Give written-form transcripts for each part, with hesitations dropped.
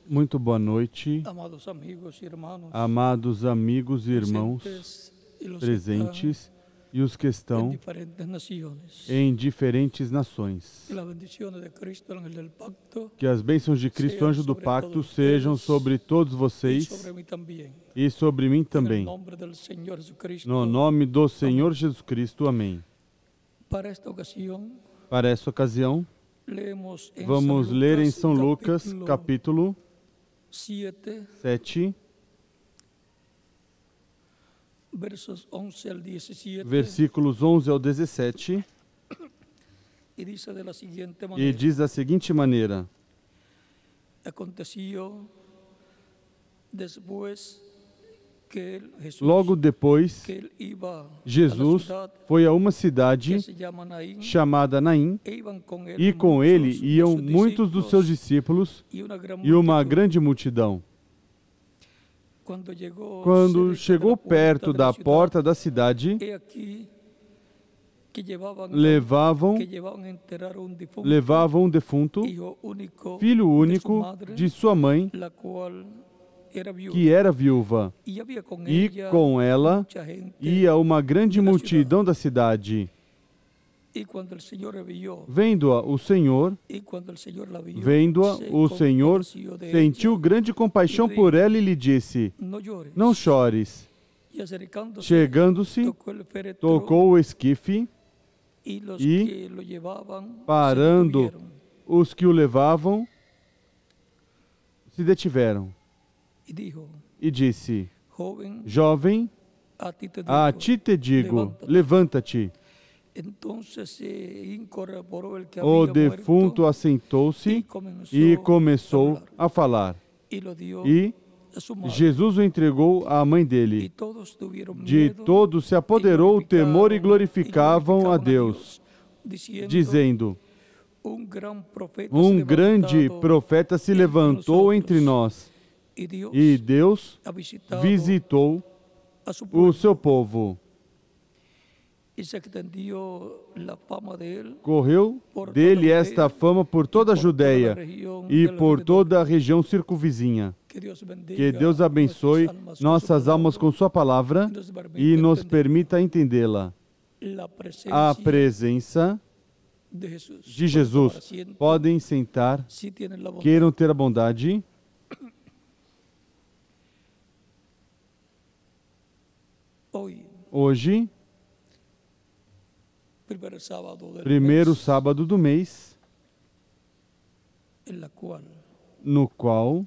Muito boa noite, amados amigos e irmãos presentes e os que estão em diferentes nações. Que as bênçãos de Cristo, anjo do pacto, sejam sobre todos vocês e sobre mim também. No nome do Senhor Jesus Cristo, amém. Para esta ocasião, vamos ler em São Lucas, capítulo 7, versículos 11 ao 17, e diz da seguinte maneira: logo depois, Jesus foi a uma cidade chamada Naim, e com ele iam muitos dos seus discípulos e uma grande multidão. Quando chegou perto da porta da cidade, levavam um defunto, filho único de sua mãe, que era viúva, e com ela ia uma grande multidão da cidade. Vendo-a, o Senhor sentiu grande compaixão por ela e lhe disse: não chores. Chegando-se, tocou o esquife e, parando os que o levavam, se detiveram. E disse: jovem, a ti te digo, levanta-te. O defunto assentou-se e começou a falar. E Jesus o entregou à mãe dele. De todos se apoderou o temor e glorificavam a Deus, dizendo: um grande profeta se levantou entre nós, e Deus visitou o seu povo. Correu dele esta fama por toda a Judéia e por toda a região circunvizinha. Que Deus abençoe nossas almas com sua palavra e nos permita entendê-la. A presença de Jesus. Podem sentar, queiram ter a bondade. Hoje, primeiro sábado do mês, no qual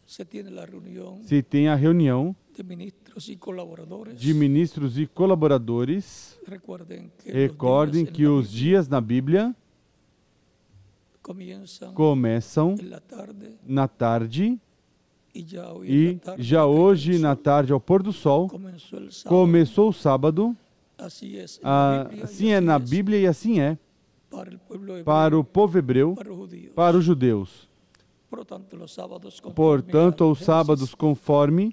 se tem a reunião de ministros e colaboradores. Recordem que os dias na Bíblia começam na tarde, e já hoje, na tarde, ao pôr do sol, começou o sábado. Assim é na Bíblia e assim é para o povo hebreu, para os judeus. Portanto, os sábados, conforme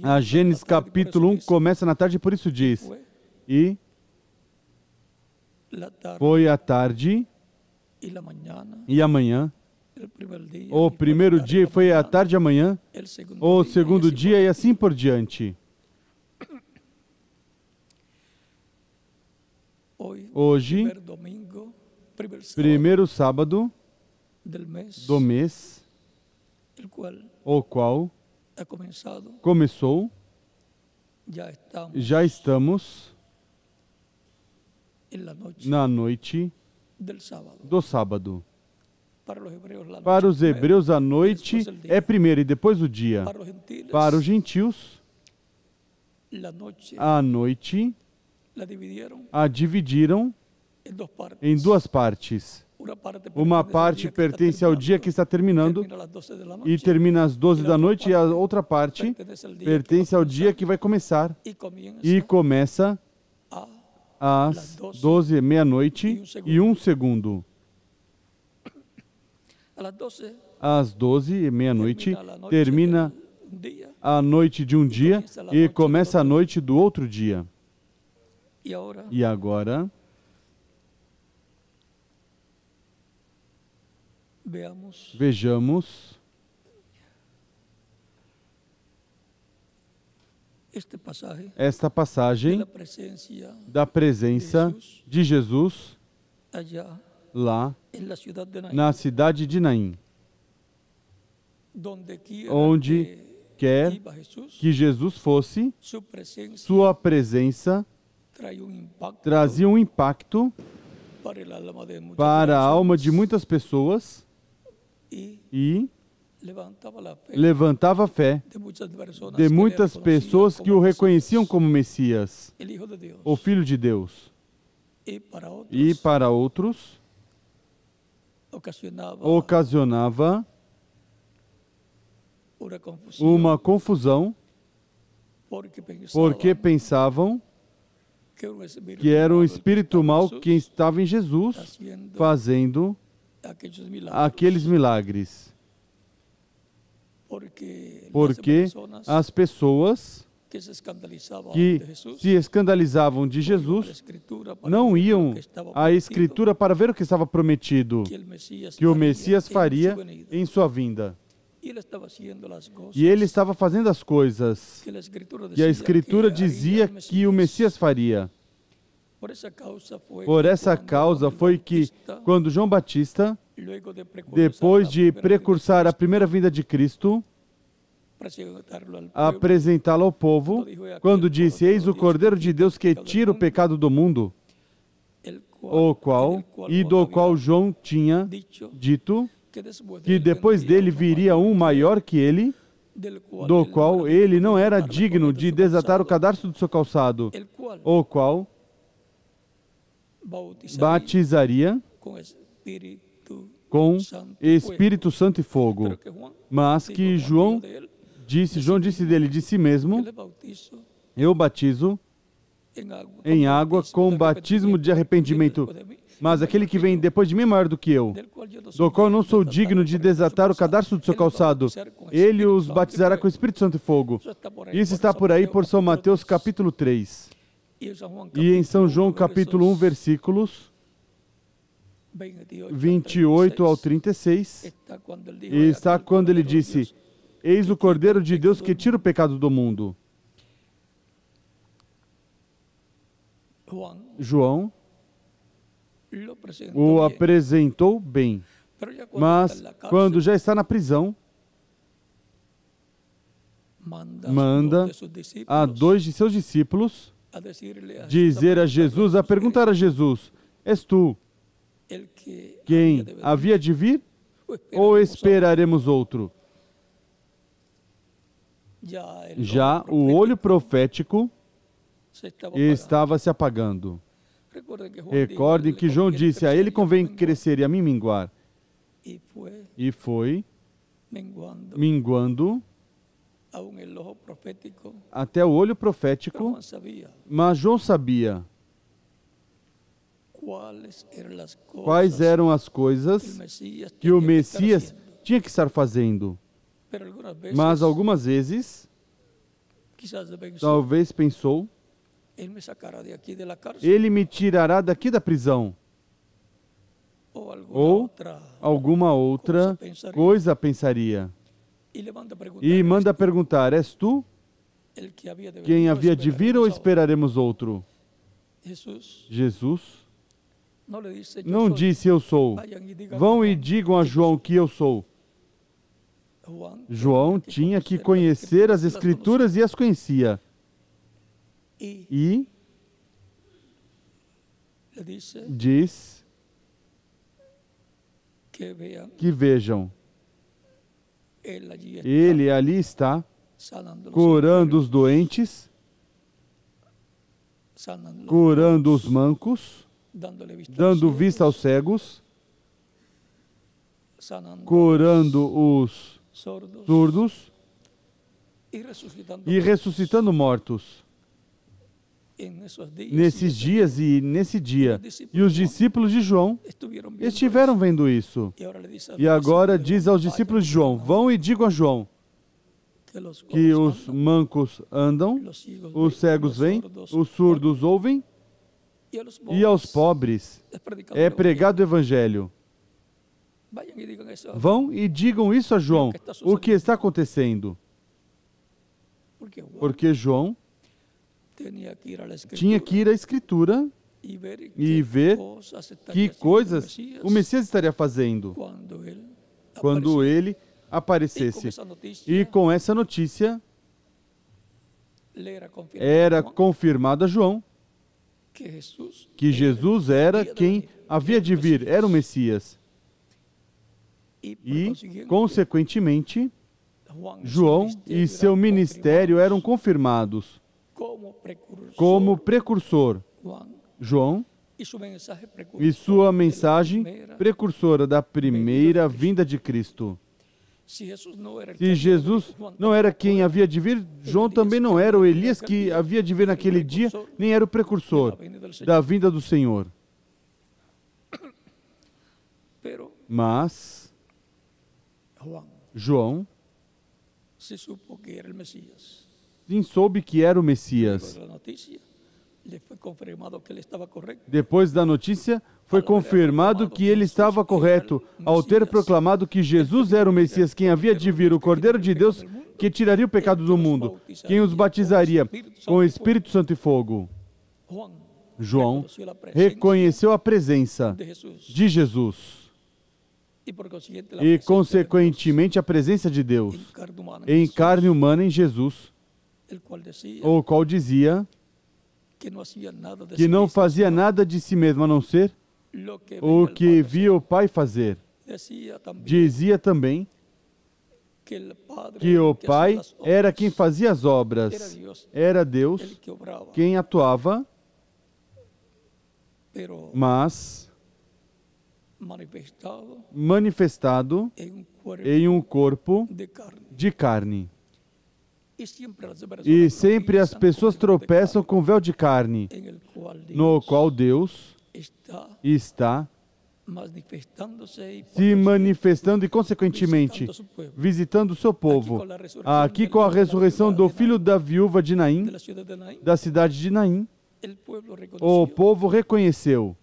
a Gênesis capítulo 1, começa na tarde, por isso diz: e foi a tarde e amanhã. O primeiro dia foi à tarde e amanhã, o segundo dia e assim por diante. Hoje, primeiro sábado do mês, o qual começou, já estamos na noite do sábado. Para os hebreus, a noite é primeiro e depois o dia. Para os gentios, a noite a dividiram em duas partes. Uma parte pertence ao dia que está terminando e termina às 12 da noite, e a outra parte pertence ao dia que vai começar e começa às 12, meia-noite e 1 segundo. Às 12, meia-noite, termina a noite de um dia e começa a noite do outro dia. E agora, Vejamos esta passagem da presença de Jesus lá na cidade de Naim, onde quer que Jesus fosse, sua presença trazia um impacto para a alma de muitas pessoas e levantava a fé de muitas pessoas que o reconheciam como Messias, o Filho de Deus. E para outros, ocasionava uma confusão, porque pensavam que era um espírito mau que estava em Jesus fazendo aqueles milagres. Porque as pessoas que se escandalizavam de Jesus não iam à Escritura para ver o que estava prometido, que o Messias faria em sua vinda. E ele estava fazendo as coisas que a Escritura dizia que o Messias faria. Por essa causa foi que, quando João Batista, depois de precursar a primeira vinda de Cristo, apresentá-lo ao povo, quando disse: eis o Cordeiro de Deus que tira o pecado do mundo, do qual João tinha dito que depois dele viria um maior que ele, do qual ele não era digno de desatar o cadarço do seu calçado, o qual batizaria com Espírito Santo e fogo. Mas que João disse dele, de si mesmo: eu batizo em água com batismo de arrependimento, mas aquele que vem depois de mim é maior do que eu, do qual não sou digno de desatar o cadarço do seu calçado. Ele os batizará com Espírito Santo e fogo. Isso está por aí por São Mateus capítulo 3. E em São João capítulo 1, versículos 28 ao 36, está quando ele disse: eis o Cordeiro de Deus que tira o pecado do mundo. João o apresentou bem, mas quando já está na prisão, manda a 2 de seus discípulos dizer a Jesus, a perguntar a Jesus: és tu quem havia de vir, ou esperaremos outro? Já o olho profético estava se apagando. Recordem que João disse: a ele convém crescer e a mim minguar. E foi minguando até o olho profético, mas João sabia quais eram as coisas que o Messias tinha que estar fazendo. Mas algumas vezes, talvez pensou: ele me tirará daqui da prisão, ou alguma outra coisa pensaria. E manda perguntar: és tu quem havia de vir, ou esperaremos outro? Jesus não disse: eu sou. Vão e digam a João que eu sou. João tinha que conhecer as Escrituras e as conhecia. E diz que vejam, ele ali está curando os doentes, curando os mancos, dando vista aos cegos, curando os surdos e ressuscitando mortos. Nesses dias e nesse dia. E os discípulos de João estiveram vendo isso. E agora diz aos discípulos de João: vão e digam a João que os mancos andam, os cegos veem, os surdos ouvem, e aos pobres é pregado o Evangelho. Vão e digam isso a João, o que está acontecendo. Porque João tinha que ir à Escritura e ver que coisas o Messias estaria fazendo quando ele aparecesse. E com essa notícia era confirmado a João que Jesus era quem havia de vir, era o Messias. E, consequentemente, João e seu ministério eram confirmados como precursor. João e sua mensagem precursora da primeira vinda de Cristo. Se Jesus não era quem havia de vir, João também não era o Elias que havia de vir naquele dia, nem era o precursor da vinda do Senhor. Mas João sim soube que era o Messias. Depois da notícia, foi confirmado que ele estava correto ao ter proclamado que Jesus era o Messias, quem havia de vir, o Cordeiro de Deus, que tiraria o pecado do mundo, quem os batizaria com o Espírito Santo e fogo. João reconheceu a presença de Jesus e, consequentemente, a presença de Deus em carne humana em Jesus, o qual dizia que não fazia nada de si mesmo, a não ser o que via o Pai fazer. Dizia também que o Pai era quem fazia as obras. Era Deus quem atuava, mas manifestado em um corpo de carne. E sempre as pessoas tropeçam com o véu de carne, no qual Deus está se manifestando e, consequentemente, visitando o seu povo. Aqui, com a ressurreição do filho da viúva de Naim, da cidade de Naim, o povo reconheceu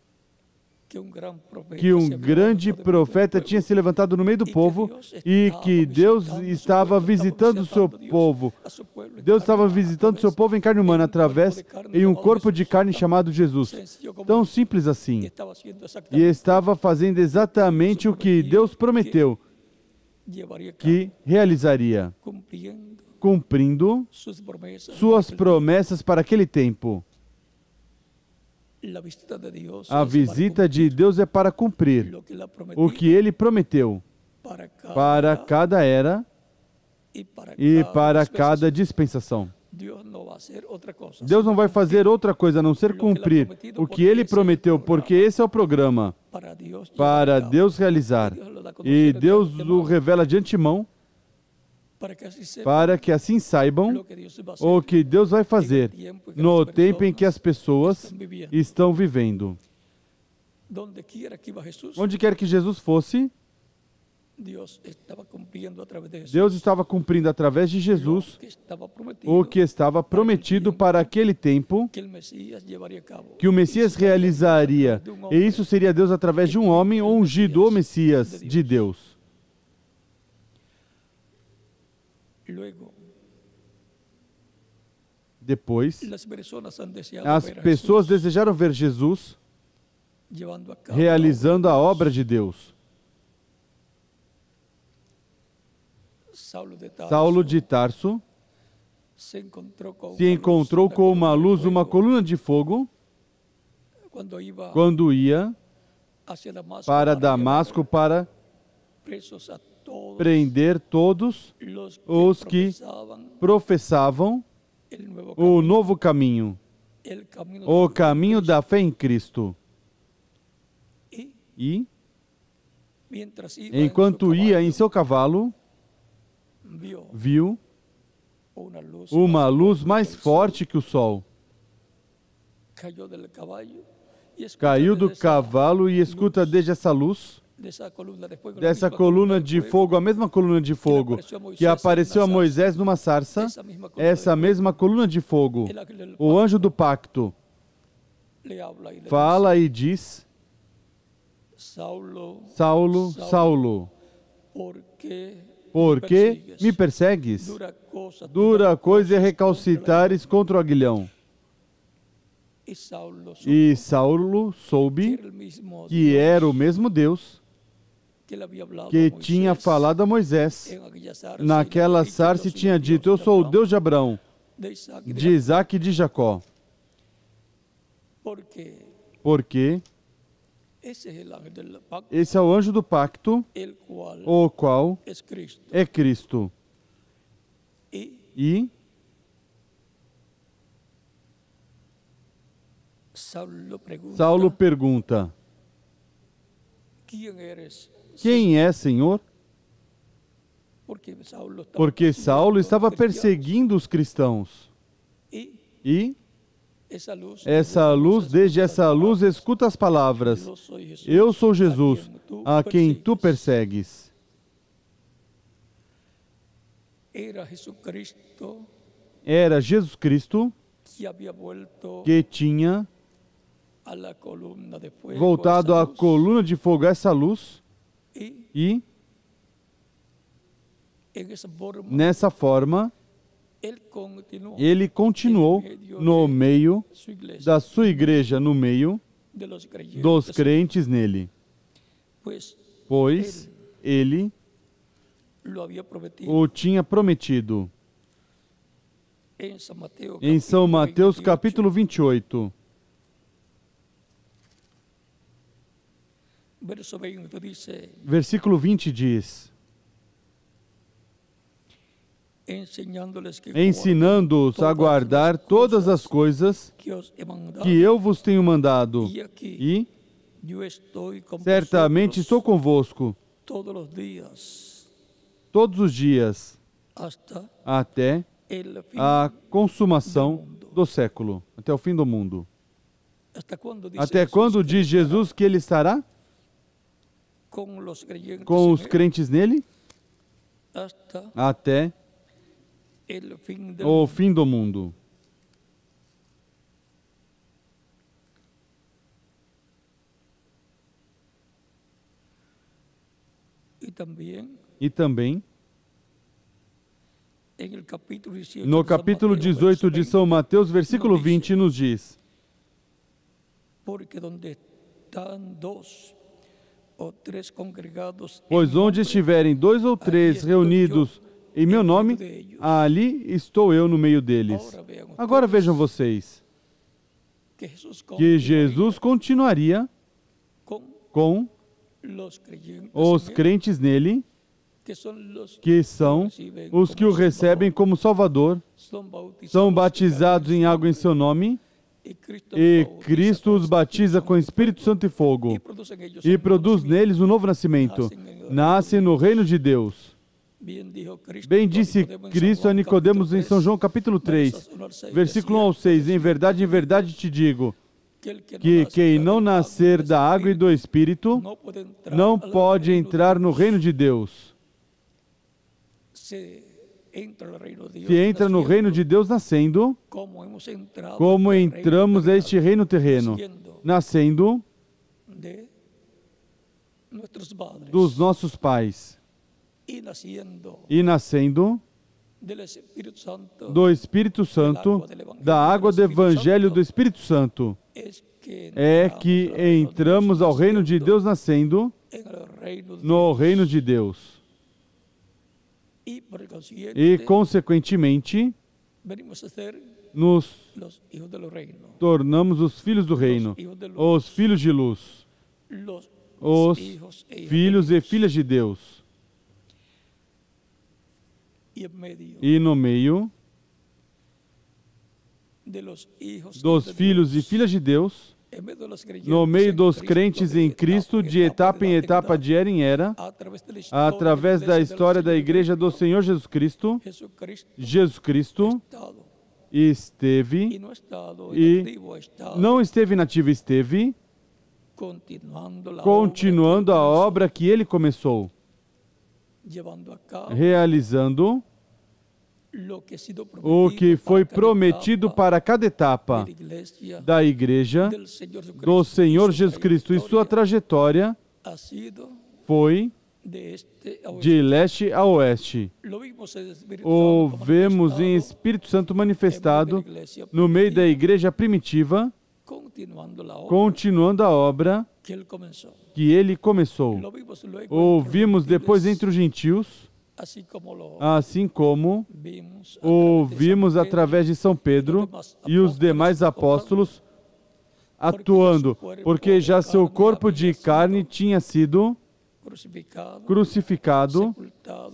que um grande profeta tinha se levantado no meio do povo e que Deus estava visitando o seu povo. Deus estava visitando o seu povo em carne humana, em um corpo de carne chamado Jesus. Tão simples assim. E estava fazendo exatamente o que Deus prometeu que realizaria, cumprindo suas promessas para aquele tempo. A visita de Deus é para cumprir o que Ele prometeu para cada era e para cada dispensação. Deus não vai fazer outra coisa a não ser cumprir o que Ele prometeu, porque esse é o programa para Deus realizar. E Deus o revela de antemão para que assim saibam o que Deus vai fazer no tempo em que as pessoas estão vivendo. Onde quer que Jesus fosse, Deus estava cumprindo através de Jesus o que estava prometido para aquele tempo que o Messias realizaria. E isso seria Deus através de um homem ungido, o Messias de Deus. Depois, as pessoas desejaram ver Jesus realizando a obra de Deus. Saulo de Tarso se encontrou com uma luz, uma coluna de fogo, quando ia para Damasco para prender todos os que professavam o novo caminho, o caminho da fé em Cristo. E, enquanto ia em seu cavalo, viu uma luz mais forte que o sol. Caiu do cavalo e escuta desde essa luz, dessa coluna de fogo, a mesma coluna de fogo que apareceu a Moisés numa sarça, essa mesma coluna de fogo, o anjo do pacto, fala e diz Saulo, Saulo, por que me persegues? Dura coisa é recalcitares contra o aguilhão. E Saulo soube que era o mesmo Deus que tinha falado a Moisés. Naquela sarça tinha dito: eu sou o Deus de Abraão, de Isaac e de Jacó. Porque esse é o anjo do pacto, o qual é Cristo. E Saulo pergunta: quem é, Senhor? Porque Saulo estava perseguindo os cristãos. E essa luz, desde essa luz, escuta as palavras: eu sou Jesus, a quem tu persegues. Era Jesus Cristo que tinha voltado à coluna de fogo, essa luz, e nessa forma ele continuou no meio da sua igreja, no meio dos crentes nele, pois ele o tinha prometido. Em São Mateus capítulo 28, versículo 20 diz: ensinando-os a guardar todas as coisas que eu vos tenho mandado, e certamente estou convosco todos os dias, até a consumação do século, até o fim do mundo. Até quando diz Jesus que ele estará com os crentes nele? Até o fim do mundo. E também, no capítulo 18 de São Mateus, versículo 20, nos diz: pois onde estiverem 2 ou 3 reunidos em meu nome, ali estou eu no meio deles. Agora vejam vocês que Jesus continuaria com os crentes nele, que são os que o recebem como Salvador, são batizados em água em seu nome, e Cristo os batiza com Espírito Santo e fogo, e produz neles um novo nascimento. Nascem no reino de Deus. Bem disse Cristo a Nicodemos em São João capítulo 3, versículo 1 ao 6, em verdade te digo, que quem não nascer da água e do Espírito não pode entrar no reino de Deus. Se entra no reino de Deus nascendo, como entramos a este reino terreno, nascendo dos nossos pais e nascendo do Espírito Santo, da água do Evangelho do Espírito Santo, é que entramos ao reino de Deus nascendo no reino de Deus. E, consequentemente, nos tornamos os filhos do reino, os filhos de luz, os filhos e filhas de Deus. E no meio dos filhos e filhas de Deus, no meio dos crentes em Cristo, de etapa em etapa, de era em era, através da história da Igreja do Senhor Jesus Cristo, esteve e não esteve inativo, esteve continuando a obra que ele começou, realizando o que foi prometido para cada etapa da Igreja do Senhor Jesus Cristo. E sua trajetória foi de leste a oeste. O vemos em Espírito Santo manifestado no meio da igreja primitiva, continuando a obra que ele começou. O vimos depois entre os gentios, assim como o vimos através de São Pedro e os demais apóstolos atuando, porque já seu corpo de carne tinha sido crucificado,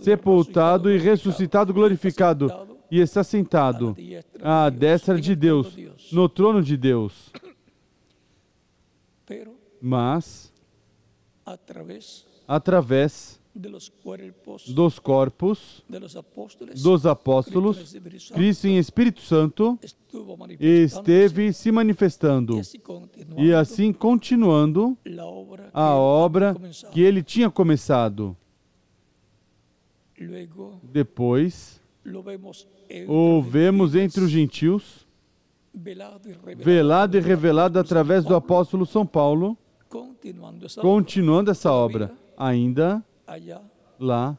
sepultado e ressuscitado, glorificado, e está sentado à destra de Deus, no trono de Deus. Mas, através dos corpos dos apóstolos, Cristo em Espírito Santo esteve se manifestando e assim continuando a obra que ele tinha começado. Depois, o vemos entre os gentios, velado e revelado através do apóstolo São Paulo, continuando essa obra, ainda lá,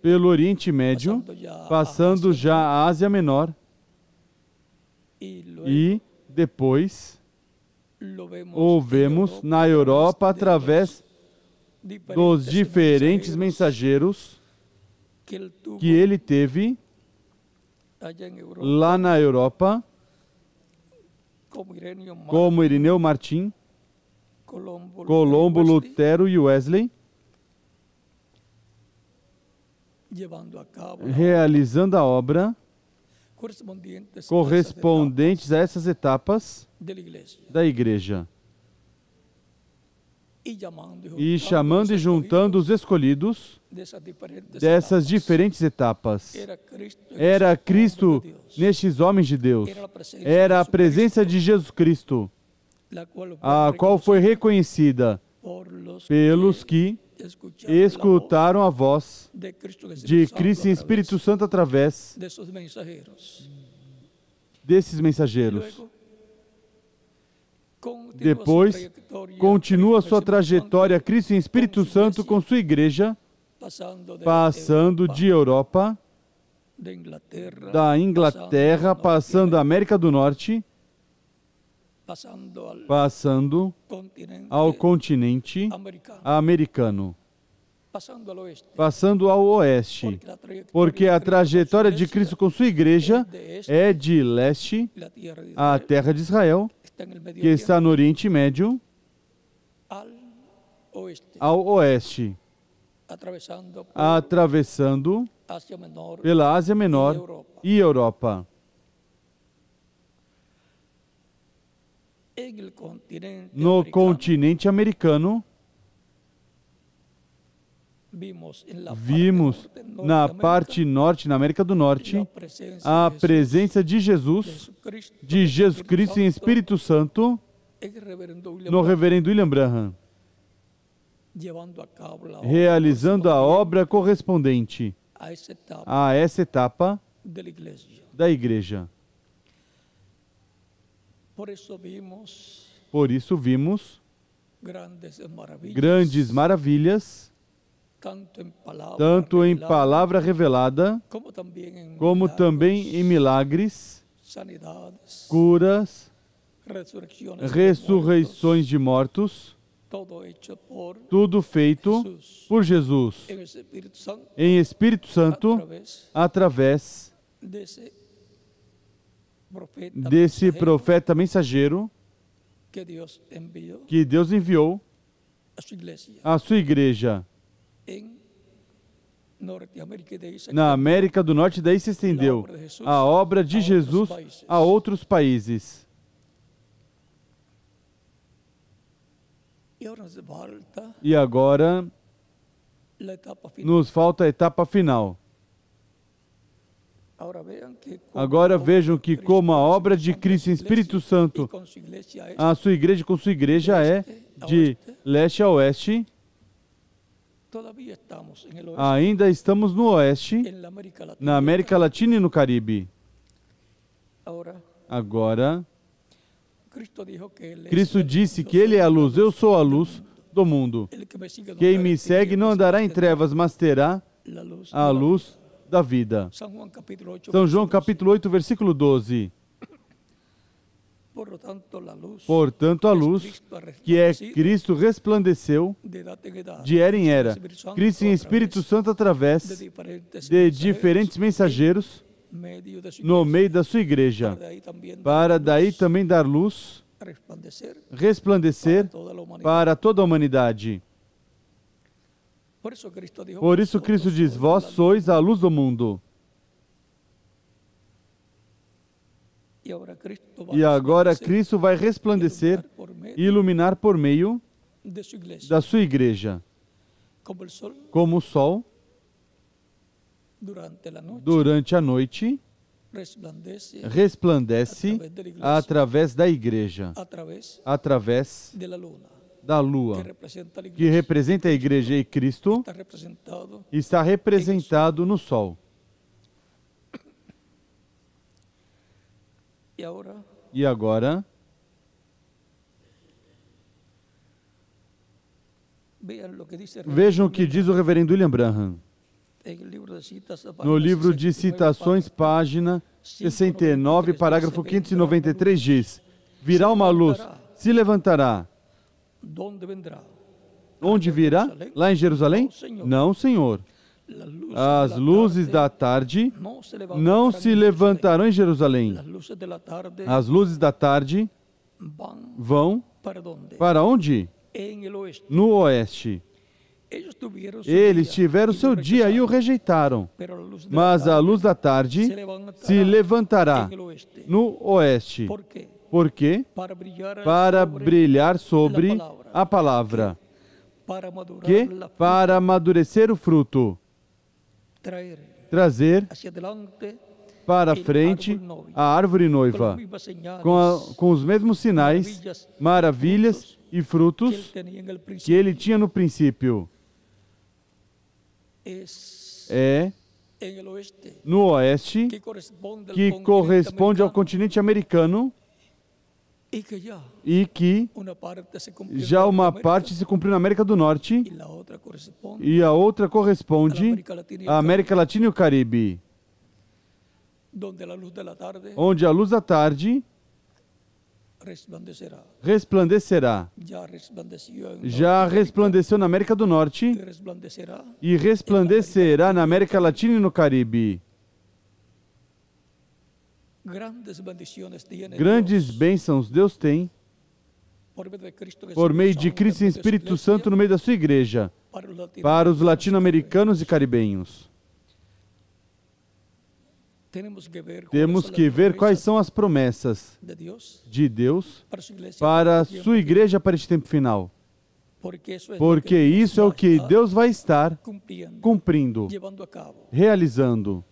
pelo Oriente Médio, passando já a Ásia Menor, e depois o vemos na Europa através dos diferentes mensageiros que ele teve lá na Europa, como Irineu Martim, Colombo, Lutero e Wesley, realizando a obra correspondentes a essas etapas da igreja, e chamando e juntando os escolhidos dessas diferentes etapas. Era Cristo nestes homens de Deus, era a presença de Jesus Cristo, a qual foi reconhecida pelos que escutaram a voz de Cristo em Espírito Santo através desses mensageiros. Depois, continua sua trajetória Cristo em Espírito Santo com sua igreja, passando de Europa, da Inglaterra, passando a América do Norte, passando ao continente americano, passando ao oeste, porque a trajetória de Cristo com sua igreja é de leste, a terra de Israel, que está no Oriente Médio, ao oeste, atravessando pela Ásia Menor e Europa. No continente americano, vimos na parte norte, na América do Norte, a presença de Jesus Cristo em Espírito Santo, no reverendo William Branham, realizando a obra correspondente a essa etapa da igreja. Por isso vimos grandes maravilhas, tanto em palavra revelada, como também em milagres, curas, ressurreições de mortos, tudo feito por Jesus, em Espírito Santo, através desse profeta mensageiro que Deus enviou à sua igreja. Na América do Norte, daí se estendeu a obra de Jesus a outros países. E agora nos falta a etapa final. Agora vejam que como a obra de Cristo em Espírito Santo, a sua igreja com sua igreja é de leste a oeste. Ainda estamos no oeste, na América Latina e no Caribe. Agora, Cristo disse que Ele é a luz, eu sou a luz do mundo. Quem me segue não andará em trevas, mas terá a luz da vida. São João capítulo 8, versículo 12. Portanto, a luz, que é Cristo, resplandeceu de era em era. Cristo em Espírito Santo através de diferentes mensageiros no meio da sua igreja, para daí também dar luz, resplandecer para toda a humanidade. Por isso Cristo diz, vós sois a luz do mundo. E agora Cristo vai resplandecer e iluminar por meio da sua igreja, como o sol, durante a noite, resplandece através da igreja, através da lua, que representa a igreja, e Cristo está representado no sol. E agora, vejam o que diz o reverendo William Branham. No livro de citações, página 69, parágrafo 593, diz: virá uma luz, se levantará. Onde virá? Lá em Jerusalém? Não, Senhor. As luzes da tarde não se levantarão em Jerusalém. As luzes da tarde vão para onde? No oeste. Eles tiveram seu dia e o rejeitaram. Mas a luz da tarde se levantará no oeste. Por quê? Para brilhar sobre a palavra. Que? Para amadurecer o fruto. Trazer para frente a árvore noiva, com os mesmos sinais, maravilhas e frutos que ele tinha no princípio. É no oeste, que corresponde ao continente americano, e que já uma parte se cumpriu na América do Norte e a outra corresponde à América Latina e o Caribe, onde a luz da tarde resplandecerá. Já resplandeceu na América do Norte e resplandecerá na América Latina e no Caribe. Grandes bênçãos Deus tem por meio de Cristo e Espírito Santo no meio da sua igreja, para os latino-americanos e caribenhos. Temos que ver quais são as promessas de Deus para a sua igreja para este tempo final. Porque isso é o que Deus vai estar cumprindo, realizando,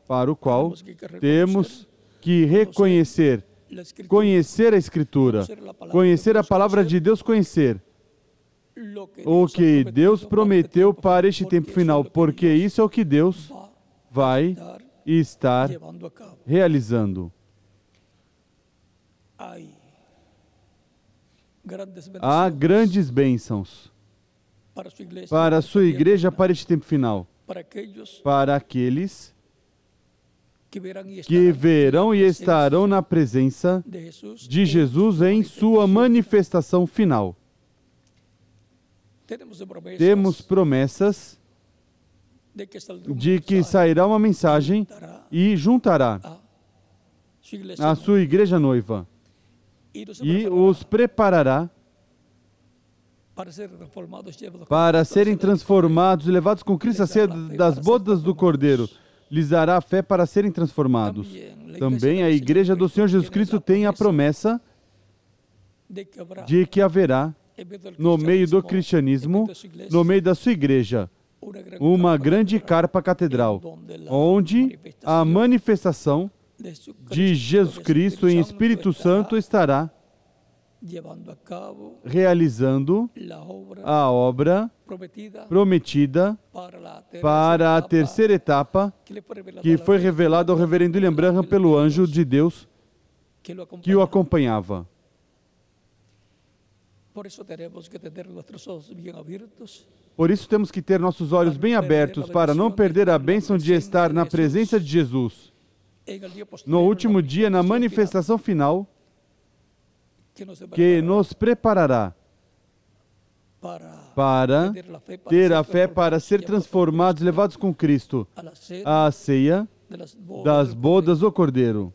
para o qual temos que reconhecer, conhecer a Escritura, conhecer a palavra de Deus, conhecer o que Deus prometeu para este tempo final, porque isso é o que Deus vai estar realizando. Há grandes bênçãos para a sua igreja para este tempo final, para aqueles que verão e estarão na presença de Jesus em sua manifestação final. Temos promessas de que sairá uma mensagem e juntará a sua igreja noiva e os preparará para serem transformados e levados com Cristo à ceia das bodas do Cordeiro. Lhes dará fé para serem transformados. Também a igreja do Senhor Jesus Cristo tem a promessa de que haverá, no meio do cristianismo, no meio da sua igreja, uma grande carpa catedral, onde a manifestação de Jesus Cristo em Espírito Santo estará realizando a obra prometida para a terceira etapa, que foi revelada ao reverendo William Branham pelo anjo de Deus, que o acompanhava. Por isso temos que ter nossos olhos bem abertos para não perder a bênção de estar na presença de Jesus. No último dia, na manifestação final, que nos preparará para ter a fé para ser transformados, levados com Cristo à ceia das bodas do Cordeiro,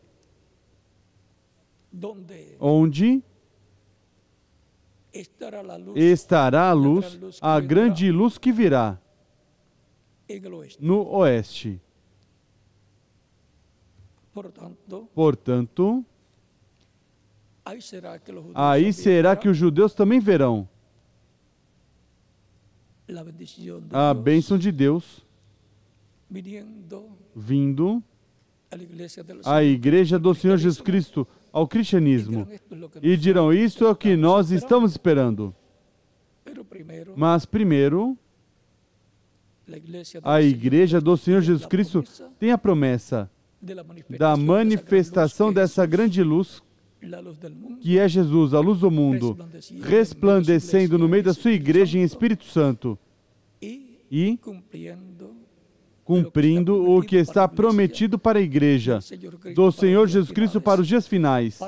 onde estará a luz, a grande luz que virá no oeste. Portanto, aí será que os judeus também verão a bênção de Deus vindo à igreja do Senhor Jesus Cristo, ao cristianismo, e dirão, isto é o que nós estamos esperando. Mas primeiro, a igreja do Senhor Jesus Cristo tem a promessa da manifestação dessa grande luz, que é Jesus, a luz do mundo, resplandecendo no meio da sua igreja em Espírito Santo e cumprindo o que está prometido para a igreja do Senhor Jesus Cristo para os dias finais,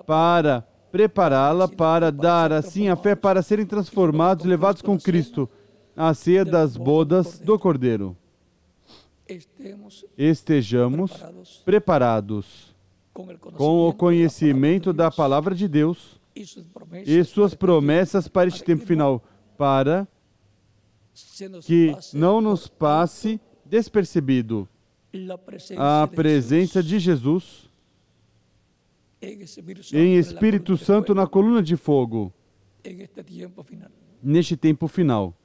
para prepará-la, para dar assim a fé para serem transformados, levados com Cristo à ceia das bodas do Cordeiro. Estejamos preparados com o conhecimento da palavra de Deus e suas promessas para este tempo final, para que não nos passe despercebido a presença de Jesus em Espírito Santo na coluna de fogo, neste tempo final.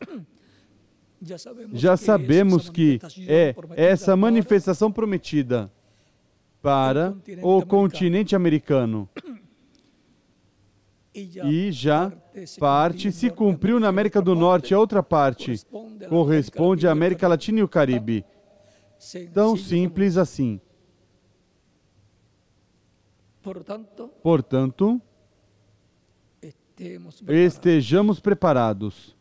Já sabemos que é essa manifestação prometida para o continente americano. E já parte se cumpriu na América do Norte, a outra parte corresponde à América Latina e o Caribe. Tão simples assim. Portanto, estejamos preparados,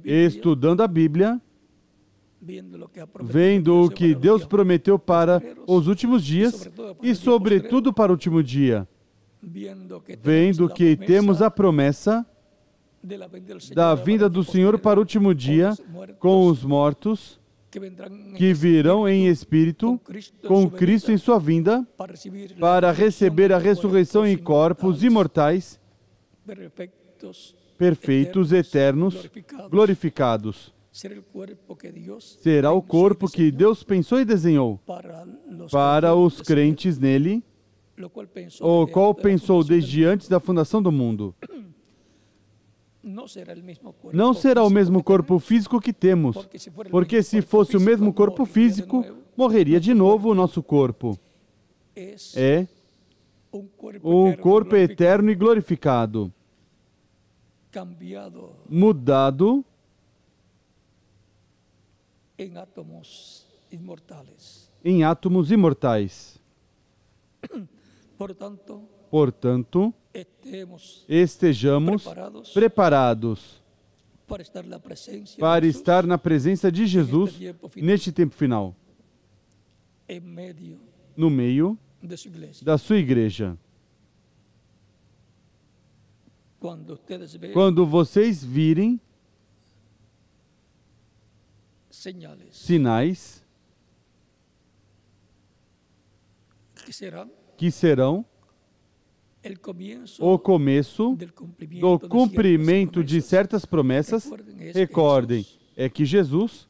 estudando a Bíblia, vendo o que Deus prometeu para os últimos dias e, sobretudo, para o último dia, vendo que temos a promessa da vinda do Senhor para o último dia, com os mortos que virão em espírito, com Cristo em sua vinda, para receber a ressurreição em corpos imortais, perfeitos, eternos, glorificados. Será o corpo que Deus pensou e desenhou para os crentes nele, o qual pensou desde antes da fundação do mundo. Não será o mesmo corpo físico que temos, porque se fosse o mesmo corpo físico, morreria de novo o nosso corpo. É um corpo eterno e glorificado, mudado em átomos imortais. Portanto, estejamos preparados para estar na presença de Jesus neste tempo final, no meio da sua igreja. Quando vocês virem sinais que serão o começo do cumprimento de certas promessas, recordem, é que Jesus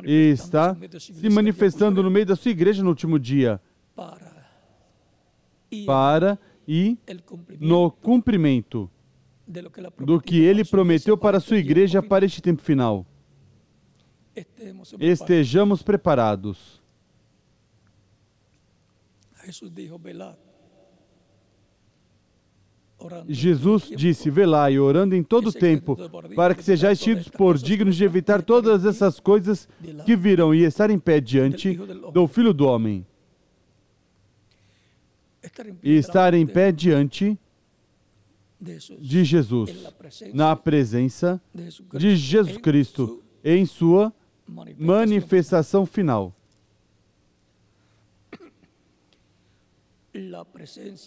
está se manifestando no meio da sua igreja no último dia, para e no cumprimento do que Ele prometeu para a sua igreja para este tempo final. Estejamos preparados. Jesus disse, velai, orando em todo o tempo, para que sejais tidos por dignos de evitar todas essas coisas que virão e estar em pé diante do Filho do Homem. e estar em pé diante de Jesus, na presença de Jesus Cristo, em sua manifestação final.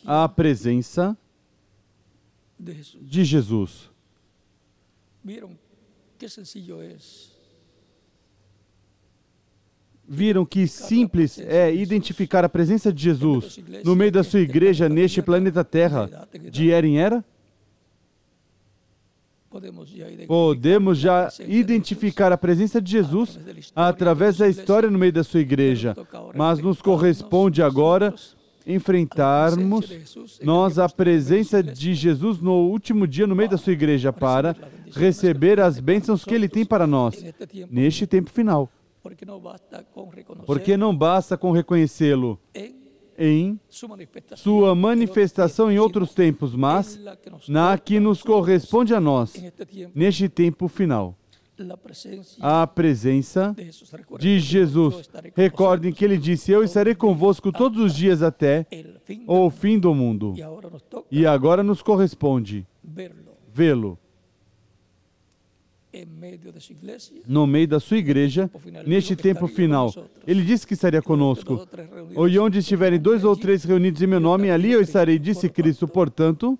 A presença de Jesus. Viram que simples é identificar a presença de Jesus no meio da sua igreja neste planeta Terra, de era em era? Podemos já identificar a presença de Jesus através da história no meio da sua igreja, mas nos corresponde agora enfrentarmos nós a presença de Jesus no último dia no meio da sua igreja para receber as bênçãos que Ele tem para nós neste tempo final. Porque não basta com reconhecê-lo em sua manifestação em outros tempos, mas na que nos corresponde a nós, neste tempo final. A presença de Jesus. Recordem que Ele disse, eu estarei convosco todos os dias até o fim do mundo. E agora nos corresponde vê-lo. No meio da sua igreja, neste tempo final. Ele disse que estaria conosco. E onde estiverem 2 ou 3 reunidos em meu nome, ali eu estarei, disse Cristo. Portanto,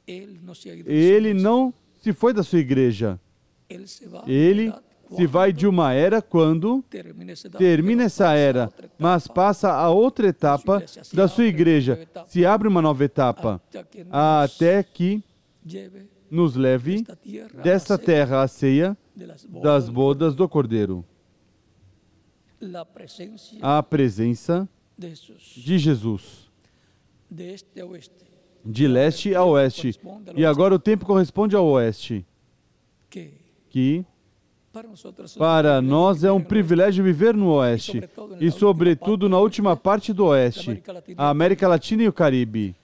Ele não se foi da sua igreja. Ele se vai de uma era quando termina essa era, mas passa a outra etapa da sua igreja. Se abre uma nova etapa, até que nos leve desta terra a ceia das bodas do Cordeiro. A presença de Jesus. De leste a oeste. E agora o tempo corresponde ao oeste. Que para nós é um privilégio viver no oeste. E sobretudo na última parte do oeste. A América Latina e o Caribe.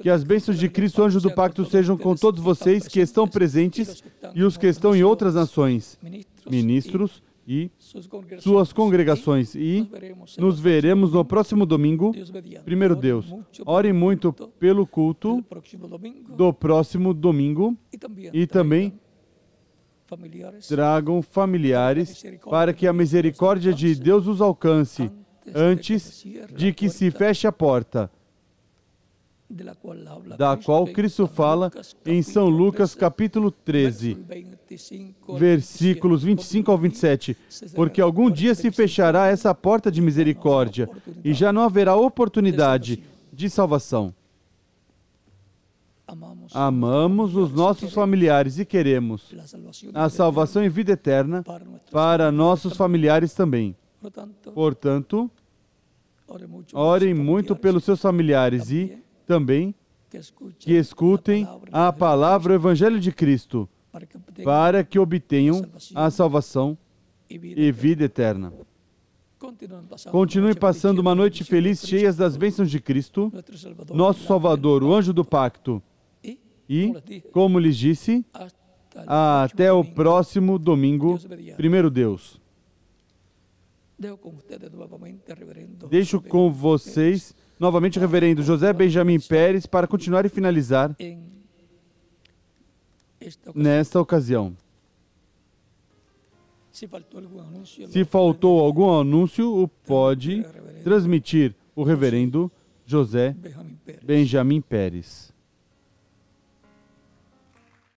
Que as bênçãos de Cristo, anjo do pacto, sejam com todos vocês que estão presentes e os que estão em outras nações, ministros e suas congregações. E nos veremos no próximo domingo. Primeiro Deus, orem muito pelo culto do próximo domingo e também tragam familiares para que a misericórdia de Deus os alcance antes de que se feche a porta, da qual Cristo fala em São Lucas capítulo 13, versículos 25 ao 27, porque algum dia se fechará essa porta de misericórdia e já não haverá oportunidade de salvação. Amamos os nossos familiares e queremos a salvação e vida eterna para nossos familiares também. Portanto, orem muito pelos seus familiares e também que escutem a palavra, o Evangelho de Cristo, para que obtenham a salvação e vida eterna. Continuem passando uma noite feliz, cheias das bênçãos de Cristo, nosso Salvador, o anjo do pacto. E, como lhes disse, até o próximo domingo, primeiro Deus. Deixo com vocês novamente o reverendo José Benjamin Pérez para continuar e finalizar nesta ocasião. Se faltou algum anúncio, o pode transmitir o reverendo José Benjamin Pérez.